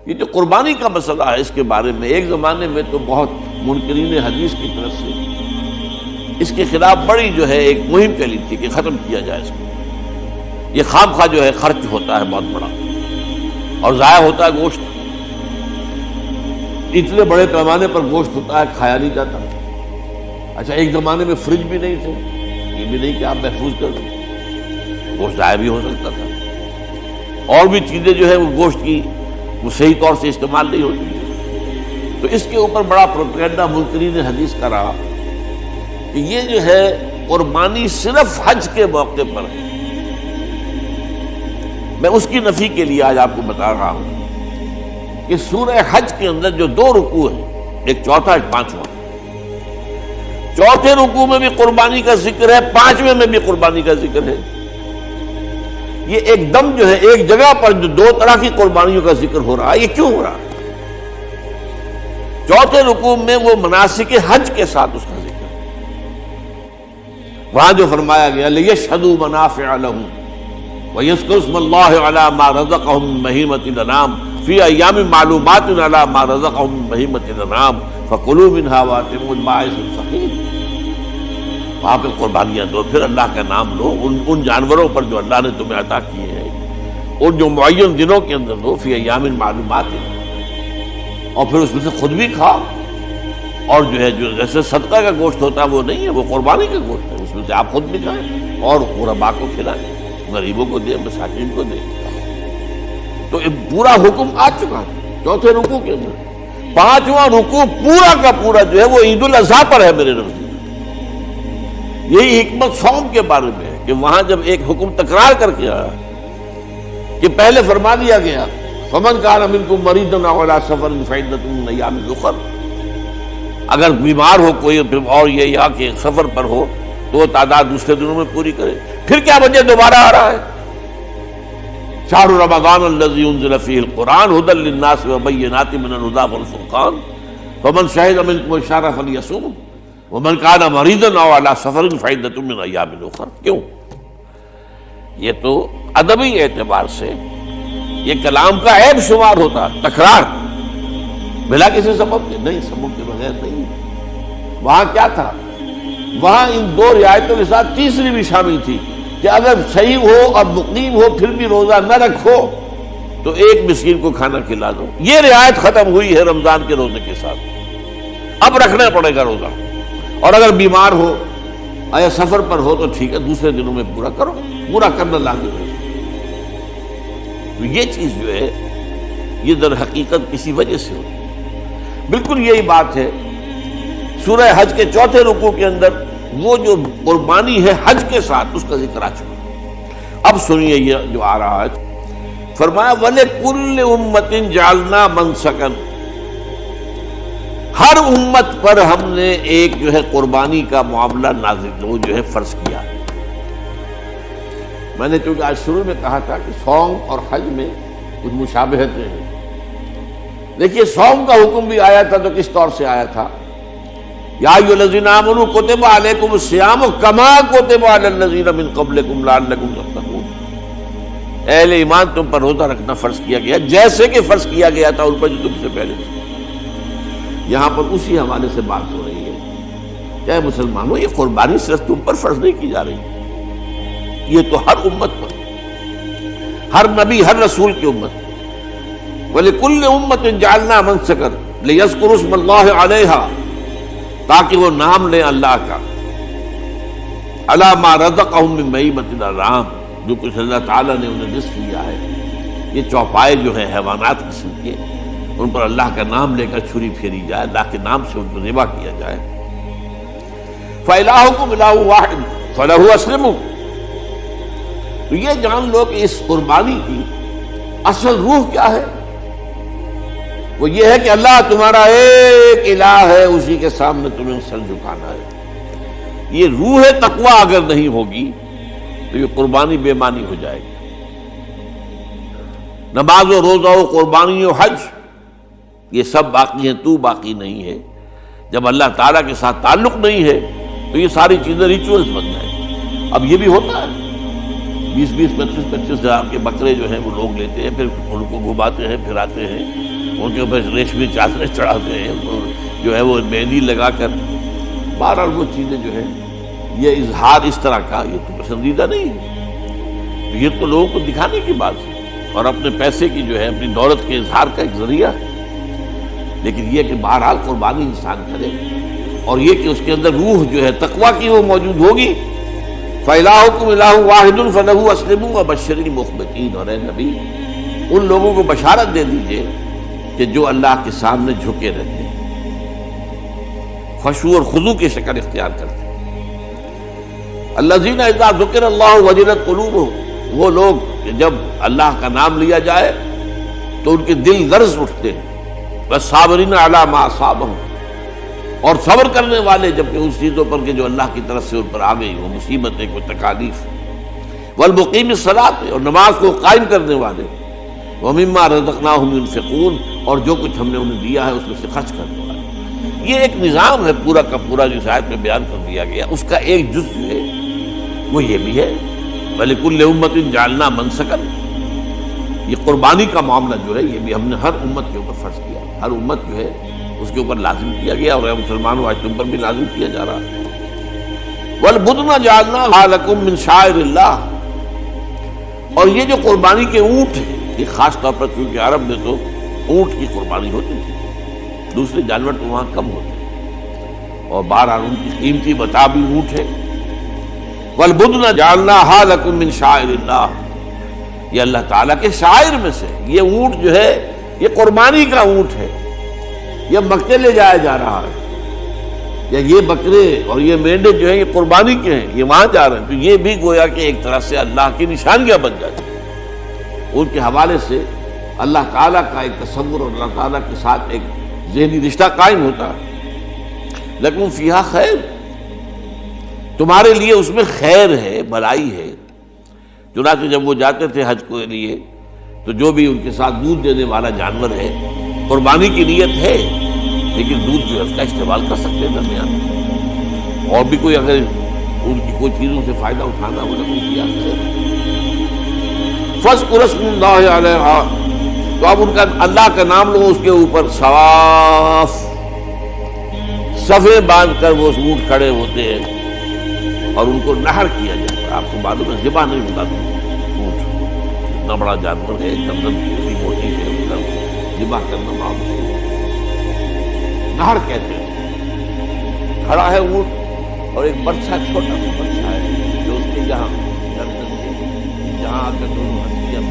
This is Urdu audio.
یہ جو قربانی کا مسئلہ ہے، اس کے بارے میں ایک زمانے میں تو بہت منکرین حدیث کی طرف سے اس کے خلاف بڑی جو ہے ایک مہم چلی تھی کہ ختم کیا جائے اس کو، یہ خام خواہ جو ہے خرچ ہوتا ہے بہت بڑا اور ضائع ہوتا ہے گوشت، اتنے بڑے پیمانے پر گوشت ہوتا ہے کھایا نہیں جاتا۔ اچھا ایک زمانے میں فریج بھی نہیں تھے، یہ بھی نہیں کہ آپ محفوظ کر دیں، گوشت ضائع بھی ہو سکتا تھا، اور بھی چیزیں جو ہے وہ گوشت کی وہ صحیح طور سے استعمال نہیں ہوتی، تو اس کے اوپر بڑا پروپیگنڈا منکرین حدیث کا رہا کہ یہ جو ہے قربانی صرف حج کے موقع پر ہے۔ میں اس کی نفی کے لیے آج آپ کو بتا رہا ہوں کہ سورہ حج کے اندر جو 2 رکوع ہیں، ایک چوتھا ایک پانچواں، چوتھے رکوع میں بھی قربانی کا ذکر ہے، پانچویں میں بھی قربانی کا ذکر ہے۔ یہ ایک دم جو ہے ایک جگہ پر جو 2 طرح کی قربانیوں کا ذکر ہو رہا ہے، یہ کیوں ہو رہا ہے؟ چوتھے رکوع میں وہ مناسک حج کے ساتھ اس کا ذکر ہے، وہاں جو فرمایا گیا لِيَشْهَدُوا مَنَافِعَ لَهُمْ وَيَذْكُرُوا اسْمَ اللَّهِ عَلَى مَا رَزَقَهُم مِّن بَهِيمَةِ الْأَنْعَامِ فِي أَيَّامٍ مَّعْلُومَاتٍ عَلَى مَا رَزَقَهُم مِّن بَهِيمَةِ الْأَنْعَامِ فَكُلُوا مِنْهَا وَأَطْعِمُوا الْبَائِسَ الْفَقِيرَ، وہاں پہ قربانیاں دو، پھر اللہ کا نام لو ان جانوروں پر جو اللہ نے تمہیں عطا کیے ہیں، اور جو معین دنوں کے اندر دو، فی ایام معلومات، اور پھر اس میں سے خود بھی کھاؤ، اور جو ہے جو جیسے صدقہ کا گوشت ہوتا ہے وہ نہیں ہے، وہ قربانی کا گوشت ہے، اس میں سے آپ خود بھی کھائیں اور غرباء کو کھلائیں، غریبوں کو دیں، مساکین کو دیں۔ تو پورا حکم آ چکا ہے چوتھے رکوع کے اندر۔ پانچواں رکوع پورا کا پورا جو ہے وہ عید الاضحیٰ پر ہے میرے نزدیک۔ یہی حکمت صوم کے بارے میں ہے کہ وہاں جب ایک حکم تکرار کر کے آیا کہ پہلے فرما دیا گیا فَمَنْ كَانَ مِنْكُمْ مَرِيضًا أَوْ عَلَىٰ سَفَرٍ فَعِدَّةٌ مِّنْ أَيَّامٍ أُخَرَ، اگر بیمار ہو کوئی اور یہ یا کہ سفر پر ہو تو وہ تعداد دوسرے دنوں میں پوری کرے۔ پھر کیا وجہ دوبارہ آ رہا ہے؟ شہر رمضان الذی انزل فیہ القرآن ھدی للناس وبینات من الھدی والفرقان فمن شہد منکم الشہر فلیصمہ ومن کان مریضا او علی سفر فعدۃ من ایام اخر۔ کیوں؟ یہ تو ادبی اعتبار سے یہ کلام کا عیب شمار ہوتا، تکرار بلا کسی سبب کے، نہیں سبب کے بغیر نہیں۔ وہاں کیا تھا؟ وہاں ان 2 رعایتوں کے ساتھ تیسری بھی شامل تھی کہ اگر صحیح ہو اور مقیم ہو پھر بھی روزہ نہ رکھو تو ایک مسکین کو کھانا کھلا دو۔ یہ رعایت ختم ہوئی ہے رمضان کے روزے کے ساتھ، اب رکھنا پڑے گا روزہ، اور اگر بیمار ہو یا سفر پر ہو تو ٹھیک ہے دوسرے دنوں میں پورا کرو، پورا کرنا لازم ہے۔ یہ چیز جو ہے یہ در حقیقت کسی وجہ سے ہوتی ہے۔ بالکل یہی بات ہے سورہ حج کے چوتھے رکوع کے اندر وہ جو قربانی ہے حج کے ساتھ اس کا ذکر آ چکا۔ اب سنیے یہ جو آ رہا ہے، فرمایا وَلِكُلِّ أُمَّةٍ جَعَلْنَا مَنْسَكًا، ہر امت پر ہم نے ایک جو ہے قربانی کا معاملہ نازل وہ جو ہے فرض کیا۔ میں نے چونکہ آج شروع میں کہا تھا کہ صوم اور حج میں کچھ مشابہتیں ہیں۔ دیکھیے صوم کا حکم بھی آیا تھا تو کس طور سے آیا تھا؟ یا ایھا الذین آمنوا کتب علیکم الصیام کما کتب علی الذین من قبلکم لعلکم تتقون، اہل ایمان تم پر روزہ رکھنا فرض کیا گیا جیسے کہ فرض کیا گیا تھا ان پر جو تم سے پہلے تھے۔ یہاں پر اسی حوالے سے بات ہو رہی ہے کہ اے مسلمانوں یہ قربانی صرف تم پر فرض نہیں کی جا رہی، یہ تو ہر امت پر، ہر نبی ہر رسول کی امت۔ وَلِكُلِّ أُمَّةٍ جَعَلْنَا مَنْسَكًا لِيَذْكُرُوا اسْمَ اللَّهِ عَلَيْهَا، تاکہ وہ نام لیں اللہ کا، عَلَىٰ مَا رَزَقَهُم مِّن بَهِیمَةِ الْأَنْعَامِ، جو کچھ اللہ تعالیٰ نے انہیں رزق دیا ہے۔ یہ چوپائے جو ہیں حیوانات قسم کے، ان پر اللہ کا نام لے کر چھری پھیری جائے، اللہ کے نام سے ان کو ذبح کیا جائے۔ فَإِلَٰهُكُمْ إِلَٰهٌ وَاحِدٌ فَلَهُ أَسْلِمُوا، تو یہ جان لو کہ اس قربانی کی اصل روح کیا ہے؟ وہ یہ ہے کہ اللہ تمہارا ایک الہ ہے، اسی کے سامنے تمہیں سر جھکانا ہے۔ یہ روح تقویٰ اگر نہیں ہوگی تو یہ قربانی بے معنی ہو جائے گی۔ نماز و روزہ و قربانی و حج یہ سب باقی ہیں، تو باقی نہیں ہے۔ جب اللہ تعالیٰ کے ساتھ تعلق نہیں ہے تو یہ ساری چیزیں ریچولز بن جائیں گی۔ اب یہ بھی ہوتا ہے، 20-25 ہزار کے بکرے جو ہیں وہ لوگ لیتے ہیں، پھر ان کو گھماتے ہیں پھراتے ہیں، ان کے اوپر ریشمی چادریں چڑھاتے ہیں اور جو ہے وہ مہندی لگا کر، بہرحال وہ چیزیں جو ہے یہ اظہار اس طرح کا یہ تو پسندیدہ نہیں ہے، یہ تو لوگوں کو دکھانے کی بات ہے اور اپنے پیسے کی جو ہے اپنی دولت کے اظہار کا ایک ذریعہ ہے۔ لیکن یہ کہ بہرحال قربانی انسان کرے اور یہ کہ اس کے اندر روح جو ہے تقویٰ کی وہ موجود ہوگی۔ فَإِلَٰهُكُمْ إِلَٰهٌ وَاحِدٌ فَلَهُ أَسْلِمُوا وَبَشِّرِ الْمُخْبِتِينَ، اور اے نبی ان لوگوں کو بشارت دے دیجئے کہ جو اللہ کے سامنے جھکے رہتے ہیں، خشوع اور خضوع کی شکل اختیار کرتے ہیں۔ الَّذِينَ إِذَا ذُكِرَ اللَّهُ وَجِلَتْ قُلُوبُهُمْ، وہ لوگ کہ جب اللہ کا نام لیا جائے تو ان کے دل لرز اٹھتے ہیں۔ وَالصَّابِرِينَ عَلَىٰ مَا أَصَابَهُمْ، اور صبر کرنے والے جبکہ اس چیزوں پر کہ جو اللہ کی طرف سے ان پر آ گئی، وہ مصیبتیں، کوئی تکالیف۔ والمقیم الصلاۃ، اور نماز کو قائم کرنے والے۔ ومما رزقناہم ينفقون، اور جو کچھ ہم نے انہیں دیا ہے اس میں سے خرچ کرنے والے۔ یہ ایک نظام ہے پورا کا پورا جو اس آیت میں بیان کر دیا گیا، اس کا ایک جز جو ہے وہ یہ بھی ہے وَلِكُلِّ أُمَّةٍ جَعَلْنَا مَنسَكًا، یہ قربانی کا معاملہ جو ہے یہ بھی ہم نے ہر امت کے اوپر فرض کیا، ہر امت جو ہے اس کے اوپر لازم کیا گیا، اور مسلمانوں آج تم پر بھی لازم کیا جا رہا ہے۔ وَالْبُدْنَ جَعَلْنَاهَا لَكُم مِّن شَعَائِرِ اللَّهِ، اور یہ جو قربانی کے اونٹ ہیں، یہ خاص طور پر کیونکہ عرب میں تو اونٹ کی قربانی ہوتی تھی، دوسرے جانور تو وہاں کم ہوتے ہیں، اور بہرحال ان کی قیمتی متاع بھی اونٹ ہے۔ وَالْبُدْنَ جَعَلْنَاهَا لَكُم مِّن شَعَائِرِ اللَّهِ، یہ اللہ تعالیٰ کے شعائر میں سے، یہ اونٹ جو ہے یہ قربانی کا اونٹ ہے، یہ مکے لے جایا جا رہا ہے، یا یہ بکرے اور یہ مینڈے جو ہیں یہ قربانی کے ہیں، یہ وہاں جا رہے ہیں، تو یہ بھی گویا کہ ایک طرح سے اللہ کی نشانیاں بن جاتی ہیں۔ ان کے حوالے سے اللہ تعالیٰ کا ایک تصور اور اللہ تعالیٰ کے ساتھ ایک ذہنی رشتہ قائم ہوتا ہے۔ لیکن فیہا خیر، تمہارے لیے اس میں خیر ہے، بھلائی ہے۔ چنانچہ جب وہ جاتے تھے حج کے لیے تو جو بھی ان کے ساتھ دودھ دینے والا جانور ہے، قربانی کی نیت ہے لیکن دودھ جو ہے اس کا استعمال کر سکتے ہیں درمیان میں، اور بھی کوئی اگر ان کی کوئی چیزوں سے فائدہ اٹھانا ہو تو کیا خیر۔ فَاذْكُرُوا اسْمَ اللَّهِ عَلَيْهَا، تو اب ان کا اللہ کا نام لو اس کے اوپر، صواف صفے باندھ کر وہ اونٹ کھڑے ہوتے ہیں اور ان کو نہر کیا جاتا ہے۔ آپ کو معلوم ہے ذبح نہیں ہوتا اونٹ، اتنا بڑا جانور ہے، گردن کی موٹی ہے، اس کا ذبح کرنا معمول ہے۔ نہر کہتے ہیں، کھڑا ہے اونٹ اور ایک برچھا، چھوٹا سا برچھا ہے جو اس کے جہاں گردن کے جہاں آ کر دونوں ہڈیاں